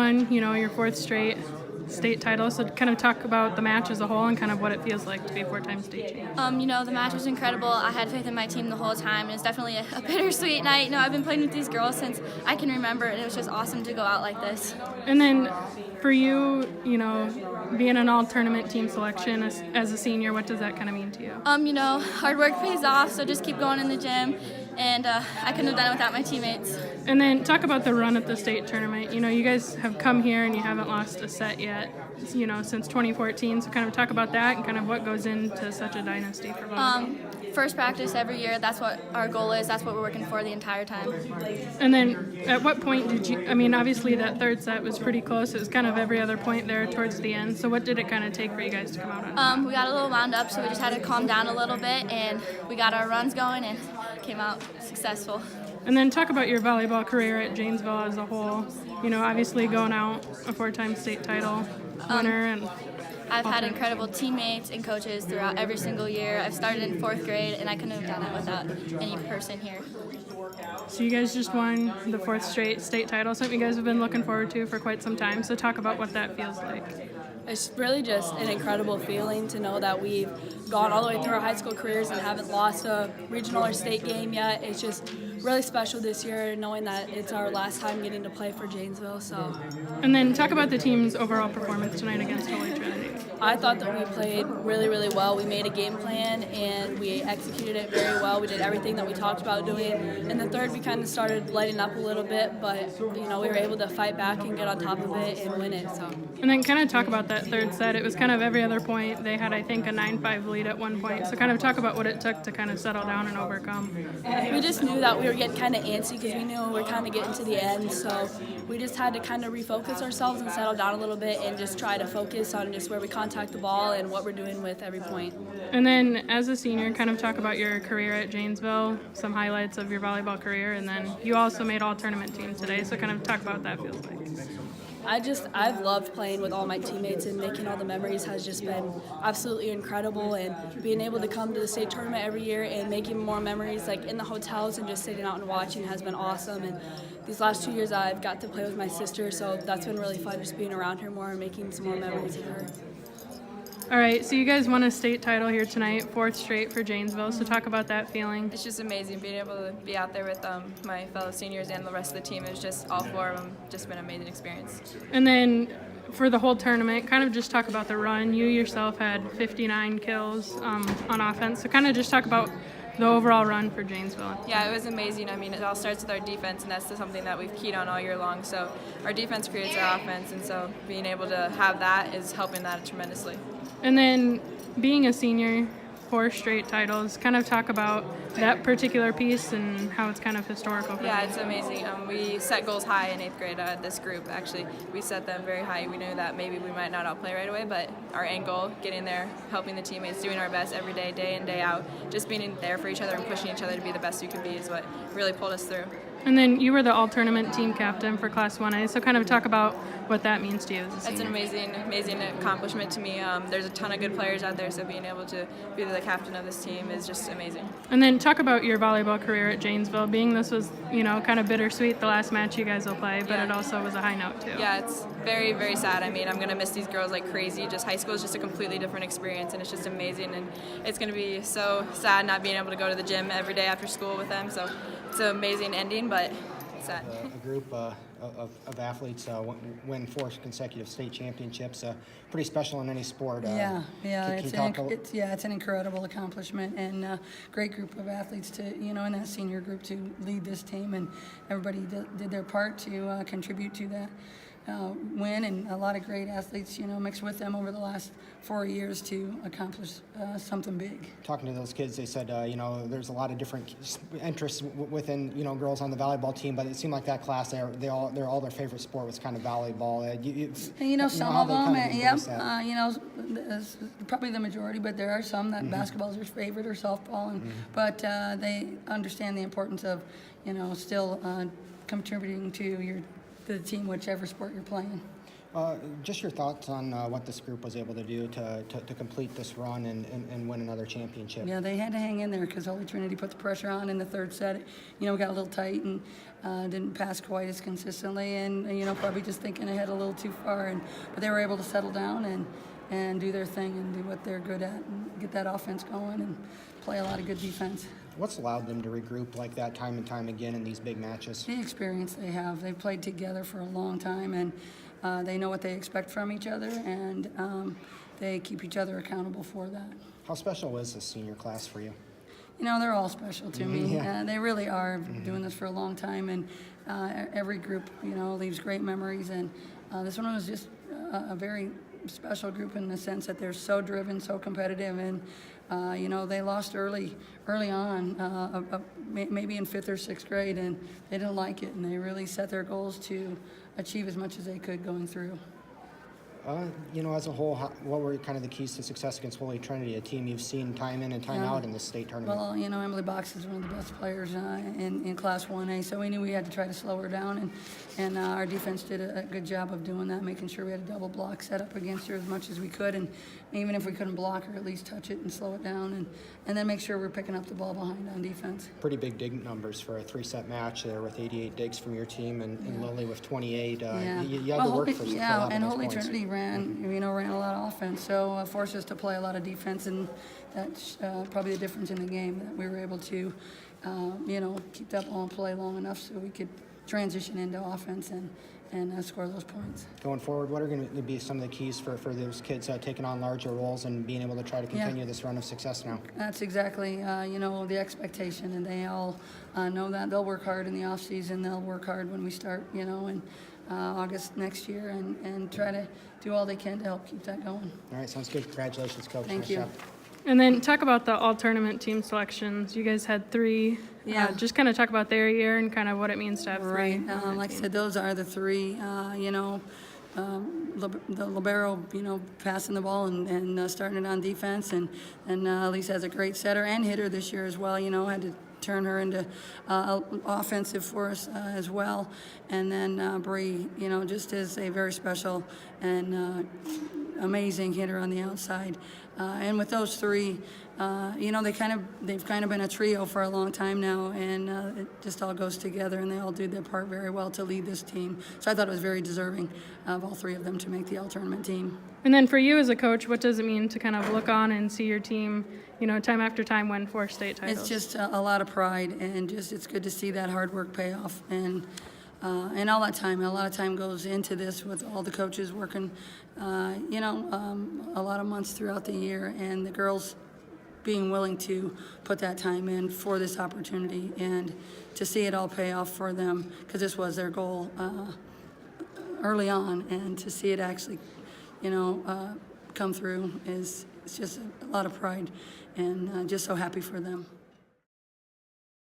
won, your fourth straight state title. So kind of talk about the match as a whole and kind of what it feels like to be a four-time state champion. The match was incredible. I had faith in my team the whole time, and it's definitely a bittersweet night. I've been playing with these girls since I can remember, and it was just awesome to go out like this. And then for you, being an all-tournament team selection as a senior, what does that kind of mean to you? Hard work pays off, so just keep going in the gym, and I couldn't have done it without my teammates. And then talk about the run at the state tournament. You guys have come here and you haven't lost a set yet, since 2014. So kind of talk about that and kind of what goes into such a dynasty for volleyball. First practice every year, that's what our goal is. That's what we're working for the entire time. And then at what point did you, obviously that third set was pretty close. It was kind of every other point there towards the end. So what did it kind of take for you guys to come out on top? We got a little wound up, so we just had to calm down a little bit, and we got our runs going and came out successful. And then talk about your volleyball career at Janesville as a whole. Obviously going out a four-time state title winner. And I've had incredible teammates and coaches throughout every single year. I've started in fourth grade, and I couldn't have done it without any person here. So you guys just won the fourth straight state title, something you guys have been looking forward to for quite some time. So talk about what that feels like. It's really just an incredible feeling to know that we've gone all the way through our high school careers and haven't lost a regional or state game yet. It's just really special this year knowing that it's our last time getting to play for Janesville. And then talk about the team's overall performance tonight against Holy Trinity. I thought that we played really, really well. We made a game plan and we executed it very well. We did everything that we talked about doing. In the third, we kind of started lighting up a little bit, but we were able to fight back and get on top of it and win it. And then kind of talk about that third set. It was kind of every other point. They had, I think, a 9-5 lead at one point. So kind of talk about what it took to kind of settle down and overcome. We just knew that we were getting kind of antsy because we knew we were kind of getting to the end. So we just had to kind of refocus ourselves and settle down a little bit and just try to focus on just where we contact the ball and what we're doing with every point. And then as a senior, kind of talk about your career at Janesville, some highlights of your volleyball career, and then you also made all-tournament team today. So kind of talk about what that feels like. I've loved playing with all my teammates, and making all the memories has just been absolutely incredible, and being able to come to the state tournament every year and making more memories like in the hotels and just sitting out and watching has been awesome. And these last 2 years I've got to play with my sister, so that's been really fun, just being around her more and making some more memories with her. All right, so you guys won a state title here tonight, fourth straight for Janesville, so talk about that feeling. It's just amazing being able to be out there with my fellow seniors and the rest of the team. It's just all four of them, just been an amazing experience. And then for the whole tournament, kind of just talk about the run. You yourself had 59 kills on offense, so kind of just talk about the overall run for Janesville. Yeah, it was amazing. It all starts with our defense, and that's something that we've keyed on all year long. So our defense creates our offense, and so being able to have that is helping that tremendously. And then being a senior, 4 straight titles, kind of talk about that particular piece and how it's kind of historical for Yeah, you. it's amazing. We set goals high in 8th grade. This group, actually, we set them very high. We knew that maybe we might not all play right away, but our end goal, getting there, helping the teammates, doing our best every day, day in, day out, just being there for each other and pushing each other to be the best we could be is what really pulled us through. And then you were the all-tournament team captain for Class 1A, so kind of talk about what that means to you as a senior. It's an amazing accomplishment to me. There's a ton of good players out there, so being able to be the captain of this team is just amazing. And then talk about your volleyball career at Janesville, being this was, kind of bittersweet, the last match you guys will play, but it also was a high note too. Yeah, it's very, very sad. I'm going to miss these girls like crazy. Just high school is just a completely different experience, and it's just amazing, and it's going to be so sad not being able to go to the gym every day after school with them, so it's an amazing ending, but sad. A group of athletes win 4 consecutive state championships. Pretty special in any sport. It's an incredible accomplishment, and a great group of athletes to in that senior group to lead this team, and everybody did their part to contribute to that win, and a lot of great athletes mixed with them over the last 4 years to accomplish something big. Talking to those kids, they said there's a lot of different interests within girls on the volleyball team, but it seemed like that class all their favorite sport was kind of volleyball. Some of them, probably the majority, but there are some that basketball is their favorite or softball, but they understand the importance of still contributing to the team, whichever sport you're playing. Just your thoughts on what this group was able to do to complete this run and win another championship. Yeah, they had to hang in there because Holy Trinity put the pressure on in the third set. You know, got a little tight and didn't pass quite as consistently, and you know, probably just thinking ahead a little too far. But they were able to settle down and do their thing and do what they're good at and get that offense going and play a lot of good defense. What's allowed them to regroup like that time and time again in these big matches? The experience they have. They've played together for a long time, and they know what they expect from each other, and they keep each other accountable for that. How special is this senior class for you? You know, they're all special to me. Yeah. They really are. Doing this for a long time, and every group, you know, leaves great memories, and this one was just a very special group in the sense that they're so driven, so competitive, and you know, they lost early on, maybe in 5th or 6th grade, and they didn't like it, and they really set their goals to achieve as much as they could going through. You know, as a whole, what were kind of the keys to success against Holy Trinity, a team you've seen time in and time out in this state tournament? Well, you know, Emily Box is one of the best players in Class 1A, so we knew we had to try to slow her down, and our defense did a good job of doing that, making sure we had a double block set up against her as much as we could, and even if we couldn't block her, at least touch it and slow it down, and then make sure we're picking up the ball behind on defense. Pretty big dig numbers for a 3-set match there with 88 digs from your team and Lily with 28. You had to work for a lot of those Holy points. Trinity ran a lot of offense, so forced us to play a lot of defense, and that's probably the difference in the game, that we were able to, you know, keep that ball and play long enough so we could transition into offense and score those points. Going forward, what are going to be some of the keys for those kids taking on larger roles and being able to try to continue this run of success now? That's exactly, you know, the expectation, and they all know that. They'll work hard in the off season. They'll work hard when we start, you know, in August next year, and try to do all they can to help keep that going. All right, sounds good. Congratulations, Coach. Thank Nice you. job. And then talk about the all-tournament team selections. You guys had 3. Yeah. Just kind of talk about their year and kind of what it means to have 3. Right. on that Like I team. said, those are the 3, you know, the libero, you know, passing the ball and starting it on defense, and Alisa has a great setter and hitter this year as well. You know, had to turn her into offensive for us as well. And then Bree, you know, just is a very special and amazing hitter on the outside. And with those 3, you know, they've kind of been a trio for a long time now, and it just all goes together, and they all do their part very well to lead this team. So I thought it was very deserving of all 3 of them to make the all-tournament team. And then for you as a coach, what does it mean to kind of look on and see your team, you know, time after time win 4 state titles? It's just a lot of pride, and just it's good to see that hard work pay off, and all that time. A lot of time goes into this with all the coaches working, you know, a lot of months throughout the year, and the girls being willing to put that time in for this opportunity, and to see it all pay off for them, because this was their goal early on, and to see it actually, you know, come through it's just a lot of pride, and just so happy for them.